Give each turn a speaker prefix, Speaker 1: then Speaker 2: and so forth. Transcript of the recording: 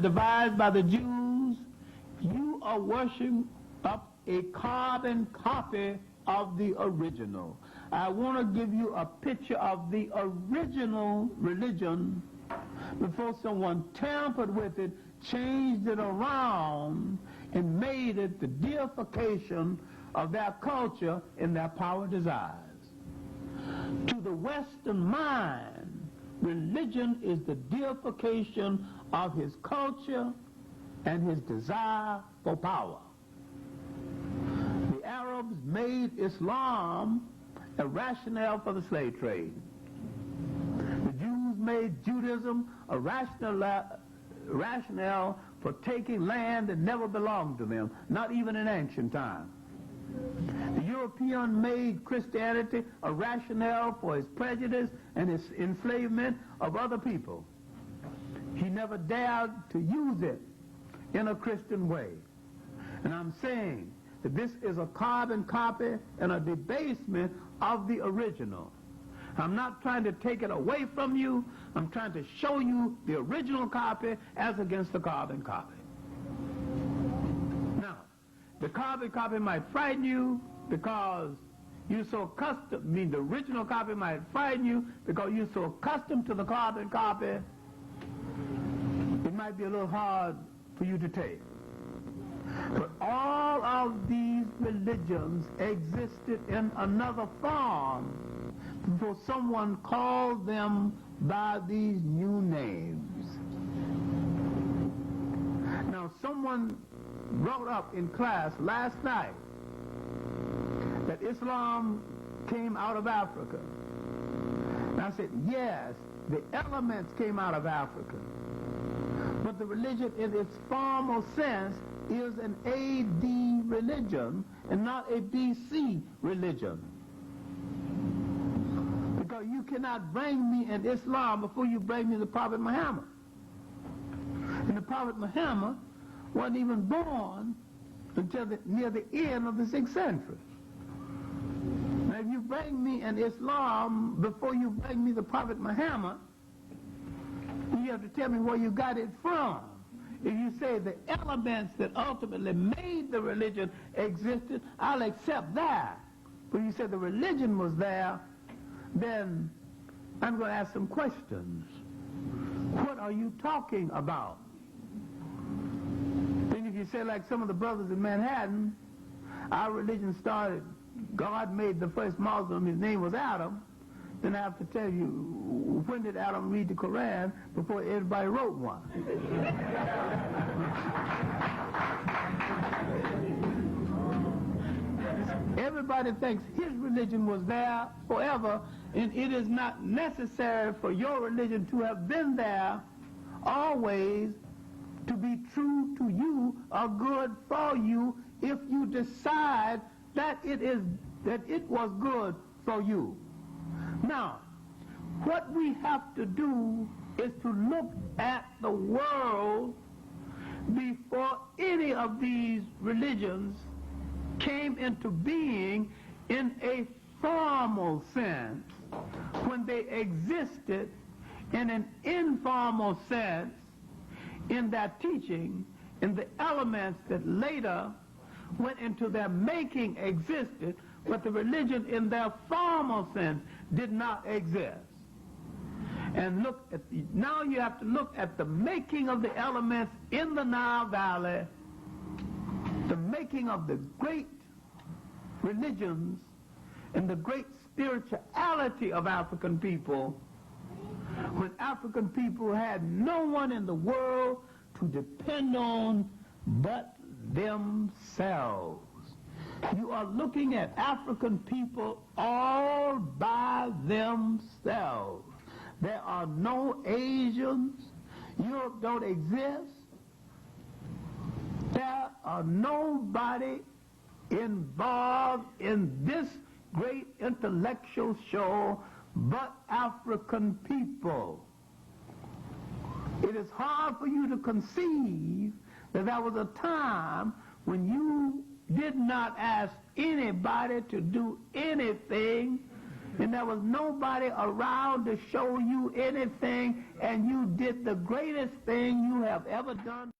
Speaker 1: devised by the Jews, you are worshiping up a carbon copy of the original. I want to give you a picture of the original religion before someone tampered with it, changed it around, and made it the deification of their culture and their power desires. To the Western mind, religion is the deification of his culture and his desire for power. The Arabs made Islam a rationale for the slave trade. The Jews made Judaism a rationale for taking land that never belonged to them, not even in ancient times. The European made Christianity a rationale for his prejudice and his enslavement of other people. He never dared to use it in a Christian way. And I'm saying that this is a carbon copy and a debasement of the original. I'm not trying to take it away from you. I'm trying to show you the original copy as against the carbon copy. Now, the carbon copy might frighten you because you're so accustomed, the original copy might frighten you because you're so accustomed to the carbon copy, it might be a little hard for you to take. But all of these religions existed in another form before someone called them by these new names. Now, someone brought up in class last night that Islam came out of Africa. And I said, yes, the elements came out of Africa. But the religion in its formal sense is an AD religion and not a BC religion. Because you cannot bring me in Islam before you bring me the Prophet Muhammad. And the Prophet Muhammad wasn't even born until near the end of the 6th century. Now if you bring me in Islam before you bring me the Prophet Muhammad, you have to tell me where you got it from. If you say the elements that ultimately made the religion existed, I'll accept that. But if you say the religion was there, then I'm going to ask some questions. What are you talking about? Then if you say like some of the brothers in Manhattan, our religion started, God made the first Muslim, his name was Adam, then I have to tell you, when did Adam read the Quran before everybody wrote one? Everybody thinks his religion was there forever, and it is not necessary for your religion to have been there always to be true to you or good for you if you decide that it was good for you. Now, what we have to do is to look at the world before any of these religions came into being in a formal sense, when they existed in an informal sense in their teaching, in the elements that later went into their making existed, but the religion in their formal sense did not exist. And look at now you have to look at the making of the elements in the Nile Valley, the making of the great religions and the great spirituality of African people, when African people had no one in the world to depend on but themselves. You are looking at African people all by themselves. There are no Asians. Europe don't exist. There are nobody involved in this great intellectual show but African people. It is hard for you to conceive that there was a time when you did not ask anybody to do anything And there was nobody around to show you anything, and you did the greatest thing you have ever done.